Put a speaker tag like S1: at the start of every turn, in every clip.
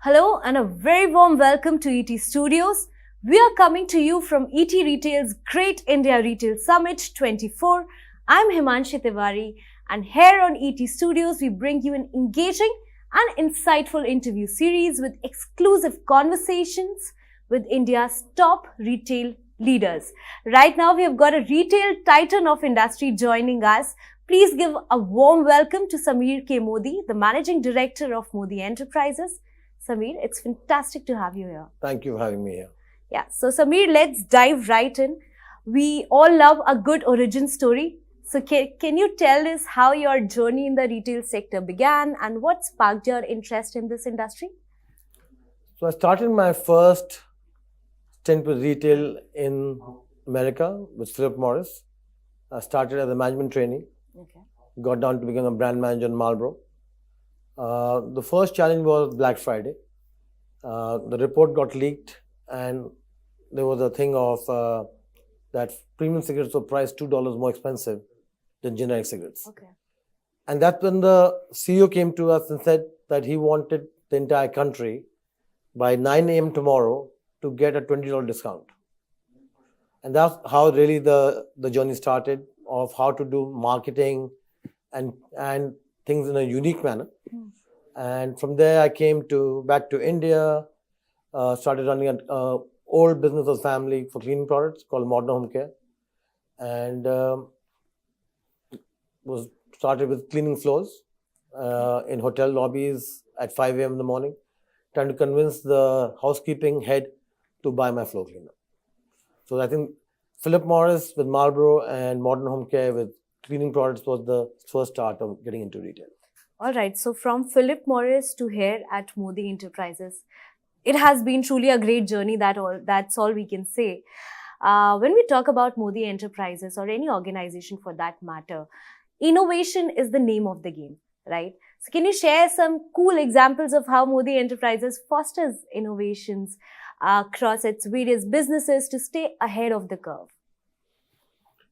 S1: Hello and a very warm welcome to ET Studios. We are coming to you from ET Retail's Great India Retail Summit 24. I'm Himanshi Tiwari, and here on ET Studios we bring you an engaging and insightful interview series with exclusive conversations with India's top retail leaders. Right now we have got a retail titan of industry joining us. Please give a warm welcome to Samir K Modi, the Managing Director of Modi Enterprises. Samir, it's fantastic to have you here.
S2: Thank you for having me here.
S1: Yeah, so Samir, let's dive right in. We all love a good origin story. So can you tell us how your journey in the retail sector began and what sparked your interest in this industry?
S2: So I started my first stint with retail in America with Philip Morris. I started as a management trainee, got down to become a brand manager in Marlboro. The first challenge was Black Friday. The report got leaked and there was a thing of that premium cigarettes were priced $2 more expensive than generic cigarettes.
S1: Okay.
S2: And that's when the CEO came to us and said that he wanted the entire country by 9 a.m. tomorrow to get a $20 discount. And that's how really the journey started of how to do marketing and things in a unique manner. And from there, I came back to India, started running an old business of family for cleaning products called Modern Home Care, and was started with cleaning floors in hotel lobbies at 5 a.m. in the morning, trying to convince the housekeeping head to buy my floor cleaner. So I think Philip Morris with Marlboro and Modern Home Care with cleaning products was the first start of getting into retail.
S1: All right. So from Philip Morris to here at Modi Enterprises, it has been truly a great journey. That's all we can say. When we talk about Modi Enterprises or any organization for that matter, innovation is the name of the game, right? So can you share some cool examples of how Modi Enterprises fosters innovations across its various businesses to stay ahead of the curve?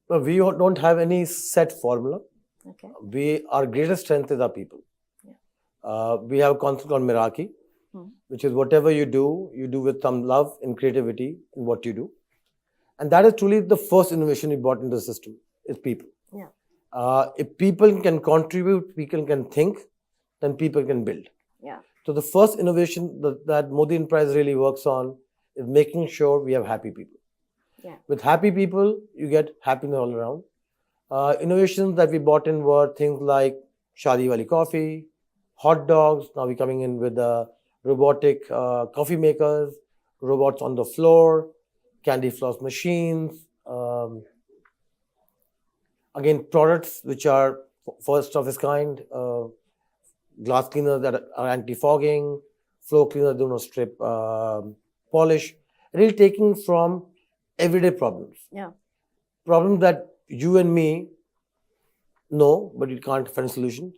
S2: Well, we don't have any set formula.
S1: Okay.
S2: Our greatest strength is our people.
S1: Yeah.
S2: We have a concept called Miraki, which is whatever you do with some love and creativity in what you do. And that is truly the first innovation we brought into the system, is people.
S1: Yeah.
S2: If people can contribute, people can think, then people can build.
S1: Yeah.
S2: So the first innovation that Modi Enterprise really works on is making sure we have happy people.
S1: Yeah.
S2: With happy people, you get happiness all around. Innovations that we brought in were things like Shadi Wali coffee, hot dogs. Now we're coming in with robotic coffee makers, robots on the floor, candy floss machines. Again, products which are first of its kind, glass cleaners that are anti-fogging, floor cleaners do not strip polish. Really taking from everyday problems.
S1: Yeah.
S2: Problems that you and me know, but you can't find solutions.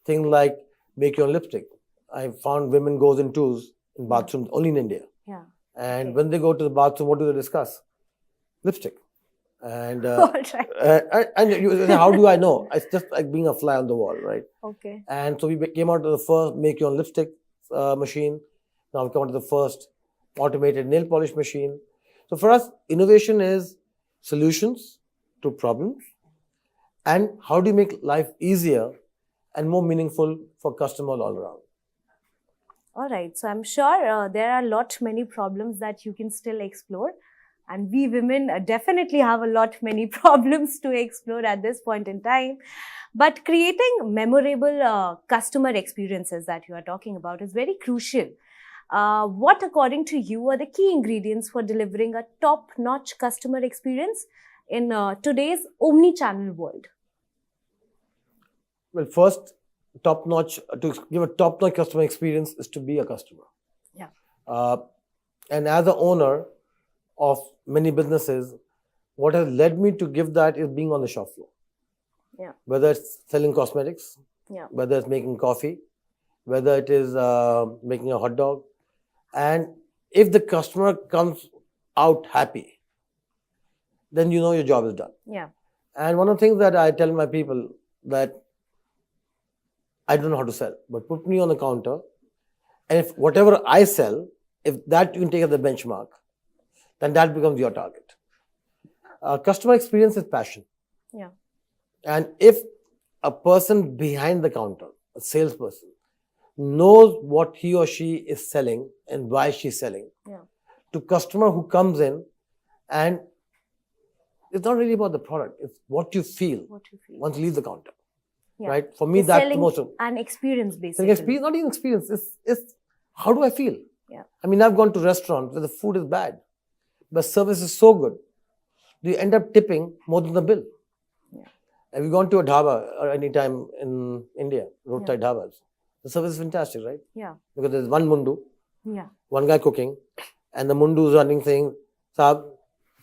S2: Things like make your own lipstick. I found women goes in twos in bathrooms only in India.
S1: Yeah.
S2: And when they go to the bathroom, what do they discuss? Lipstick. And and you say, how do I know? It's just like being a fly on the wall, right?
S1: Okay.
S2: And so we came out with the first make your own lipstick machine. Now we come out with the first automated nail polish machine. So for us, innovation is solutions to problems, and how do you make life easier and more meaningful for customers all around.
S1: All right. So I'm sure there are many problems that you can still explore. And we women definitely have many problems to explore at this point in time. But creating memorable customer experiences that you are talking about is very crucial. What, according to you, are the key ingredients for delivering a top-notch customer experience in today's omni-channel world?
S2: Well, first, to give a top-notch customer experience is to be a customer.
S1: Yeah.
S2: And as an owner of many businesses, what has led me to give that is being on the shop floor.
S1: Yeah.
S2: Whether it's selling cosmetics,
S1: yeah,
S2: whether it's making coffee, whether it is making a hot dog. And if the customer comes out happy, then you know your job is done.
S1: Yeah.
S2: And one of the things that I tell my people that I don't know how to sell, but put me on the counter And if whatever I sell, if that you can take as the benchmark, then that becomes your target. Customer experience is passion.
S1: Yeah.
S2: And if a person behind the counter, a salesperson, knows what he or she is selling and why she's selling,
S1: Yeah.
S2: to customer who comes in, and it's not really about the product, it's what you feel
S1: What you feel.
S2: once you leave the counter.
S1: Yeah.
S2: Right? For me,
S1: You're
S2: that's the
S1: selling
S2: most
S1: an experience
S2: It's
S1: basically.
S2: experience, not even experience. It's how do I feel?
S1: Yeah.
S2: I mean, I've gone to restaurants where the food is bad, but service is so good. You end up tipping more than the bill.
S1: Yeah.
S2: Have you gone to a dhaba or any time in India, roadside dhabas? The service is fantastic, right?
S1: Yeah.
S2: Because there's one mundu,
S1: Yeah.
S2: one guy cooking, and the mundu is running saying, "Saab,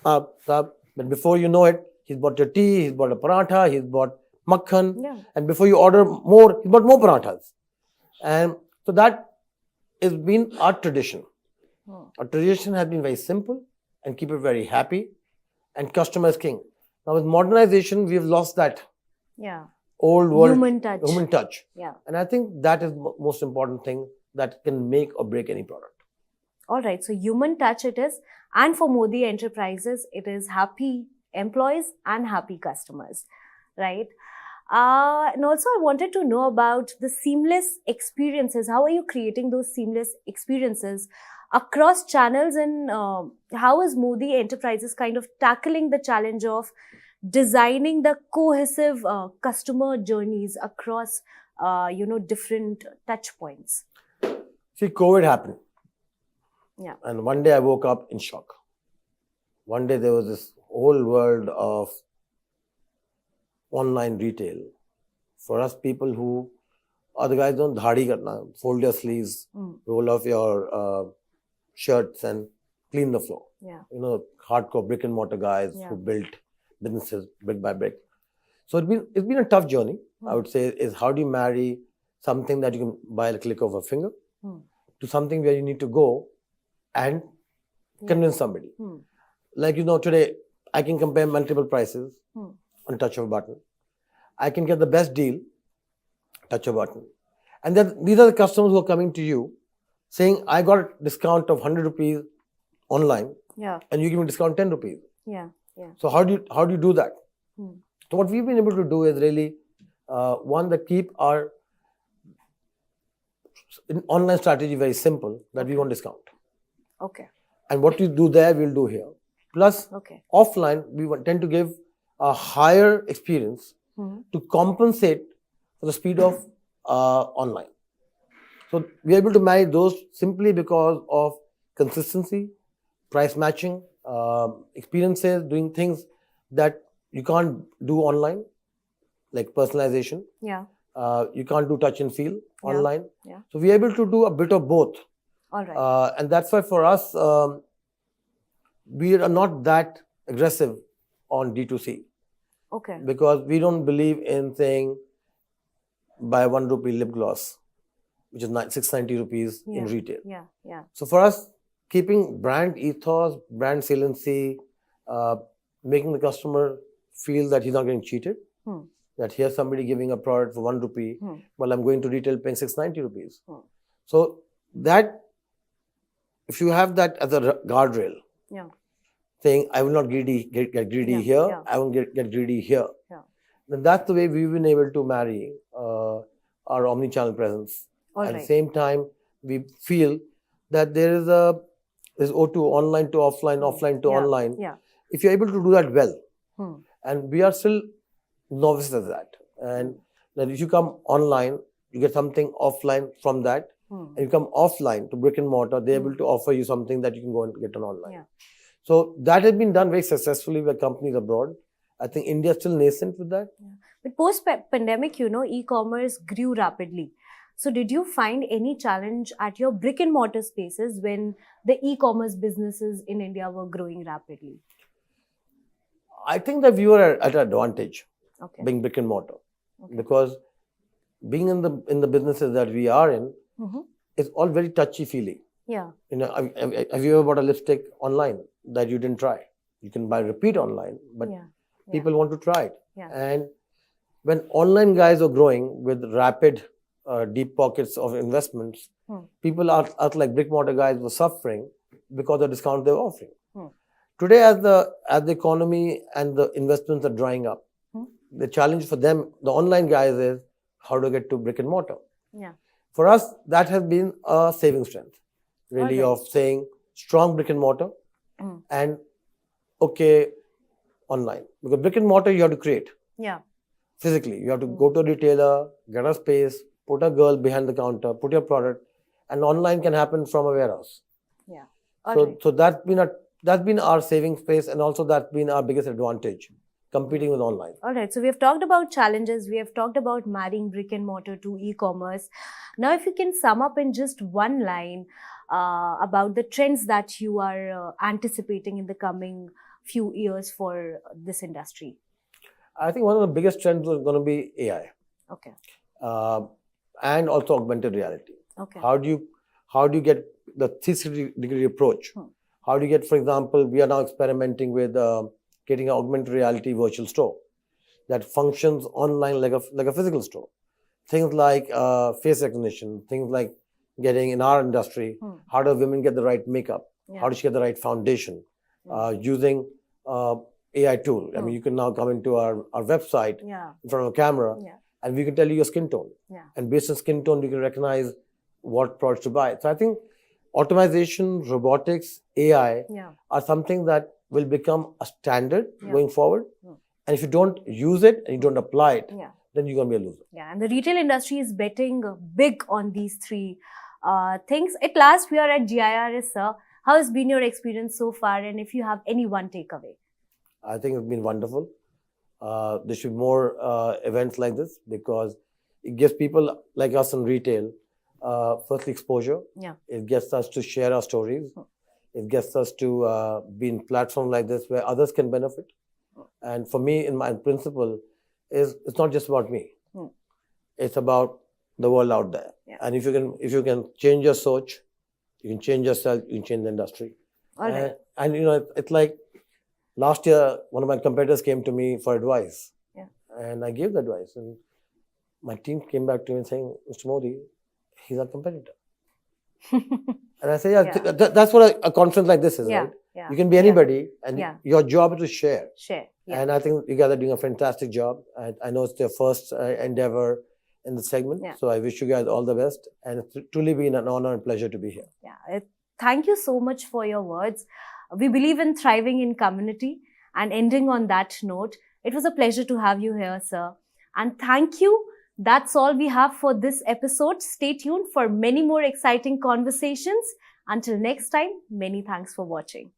S2: saab, saab." But before you know it, he's bought your tea, he's bought a paratha, he's bought makhan,
S1: Yeah.
S2: and before you order more, he's bought more parathas. And so that has been our tradition.
S1: Oh.
S2: Our tradition has been very simple and keep it very happy, and customer is king. Now with modernization, we have lost that
S1: Yeah.
S2: old world
S1: Human touch.
S2: Yeah. And I think that is the most important thing that can make or break any product.
S1: All right. So human touch it is. And for Modi Enterprises, it is happy employees and happy customers. Right. And also I wanted to know about the seamless experiences. How are you creating those seamless experiences across channels, and how is Modi Enterprises kind of tackling the challenge of designing the cohesive customer journeys across, different touch points?
S2: See, COVID happened.
S1: Yeah.
S2: And one day I woke up in shock. One day there was this whole world of online retail. For us people who are the guys don't dhadi karna, fold your sleeves, roll off your shirts and clean the floor.
S1: Yeah.
S2: Hardcore brick and mortar guys
S1: Yeah.
S2: who built businesses brick by brick. So it's been a tough journey. I would say is how do you marry something that you can buy at a click of a finger to something where you need to go and convince somebody. Like today I can compare multiple prices on a touch of a button. I can get the best deal, touch a button. And then these are the customers who are coming to you saying, I got a discount of 100 rupees online,
S1: Yeah.
S2: and you give me discount 10 rupees.
S1: Yeah. Yeah.
S2: So how do you do that? So what we've been able to do is really one that keep our online strategy very simple, that we want discount.
S1: Okay.
S2: And what we do there, we'll do here. Plus,
S1: Okay.
S2: offline, we tend to give a higher experience to compensate for the speed of online. So we're able to marry those simply because of consistency, price matching, experiences, doing things that you can't do online, like personalization.
S1: Yeah.
S2: You can't do touch and feel online.
S1: Yeah.
S2: So we're able to do a bit of both.
S1: All right.
S2: And that's why for us, we are not that aggressive on D2C.
S1: Okay.
S2: Because we don't believe in saying buy 1 rupee lip gloss, which is 690 rupees in retail.
S1: Yeah. Yeah.
S2: So for us, keeping brand ethos, brand saliency, making the customer feel that he's not getting cheated, that here's somebody giving a product for 1 rupee, while I'm going to retail paying 690 rupees. So that, if you have that as a guardrail, saying I will not get greedy here, I won't get greedy here, then that's the way we've been able to marry our omni-channel presence. At the same time, we feel that there's O2, online to offline, offline to online.
S1: Yeah.
S2: If you're able to do that well, and we are still novices at that, and then if you come online, you get something offline from that, and you come offline to brick and mortar, they're able to offer you something that you can go and get on online.
S1: Yeah.
S2: So that has been done very successfully by companies abroad. I think India is still nascent with that.
S1: Yeah. But post-pandemic, e-commerce grew rapidly. So did you find any challenge at your brick and mortar spaces when the e-commerce businesses in India were growing rapidly?
S2: I think that we were at an advantage, being brick and mortar, because being in the businesses that we are in, it's all very touchy-feely.
S1: Yeah.
S2: Have you ever bought a lipstick online that you didn't try? You can buy repeat online, but people want to try it.
S1: Yeah.
S2: And when online guys are growing with rapid deep pockets of investments, people are like brick mortar guys were suffering because of the discount they were offering. Today, as the economy and the investments are drying up, the challenge for them, the online guys, is how to get to brick and mortar.
S1: Yeah.
S2: For us, that has been a saving strength, really,
S1: Alright.
S2: of saying strong brick and mortar and okay online. Because brick and mortar you have to create
S1: Yeah.
S2: physically. You have to go to a retailer, get a space, put a girl behind the counter, put your product, and online can happen from a warehouse.
S1: Yeah.
S2: So that's been our saving space, and also that's been our biggest advantage, competing with online.
S1: All right. So we have talked about challenges. We have talked about marrying brick and mortar to e-commerce. Now, if you can sum up in just one line about the trends that you are anticipating in the coming few years for this industry.
S2: I think one of the biggest trends is going to be AI.
S1: Okay.
S2: And also augmented reality.
S1: Okay.
S2: How do you get the 360-degree approach? How do you get, for example, we are now experimenting with getting an augmented reality virtual store that functions online like a physical store. Things like face recognition, things like getting in our industry, how do women get the right makeup?
S1: Yeah.
S2: How do she get the right foundation? Using AI tool. I mean, you can now come into our website in front of a camera and we can tell you your skin tone. And based on skin tone, we can recognize what products to buy. So I think automation, robotics, AI are something that will become a standard going forward. And if you don't use it and you don't apply it, then you're going to be a loser.
S1: Yeah, and the retail industry is betting big on these three things. At last, we are at GIRS, sir. How has been your experience so far? And if you have any one takeaway?
S2: I think it's been wonderful. There should be more events like this because it gives people like us in retail, firstly, exposure. It gets us to share our stories. It gets us to be in platforms like this where others can benefit. And for me, in my principle, it's not just about me. It's about the world out there. And if you can change your search, you can change yourself, you can change the industry. And you know, it's like last year, one of my competitors came to me for advice. And I gave the advice. And my team came back to me saying, Mr. Modi, he's our competitor. And I say, that's what a conference like this is, right? You can be anybody, and your job is to share. And I think you guys are doing a fantastic job. I know it's your first endeavor in the segment. So I wish you guys all the best. And it's truly been an honor and pleasure to be here.
S1: Thank you so much for your words. We believe in thriving in community. And ending on that note, it was a pleasure to have you here, sir. And thank you. That's all we have for this episode. Stay tuned for many more exciting conversations. Until next time, many thanks for watching.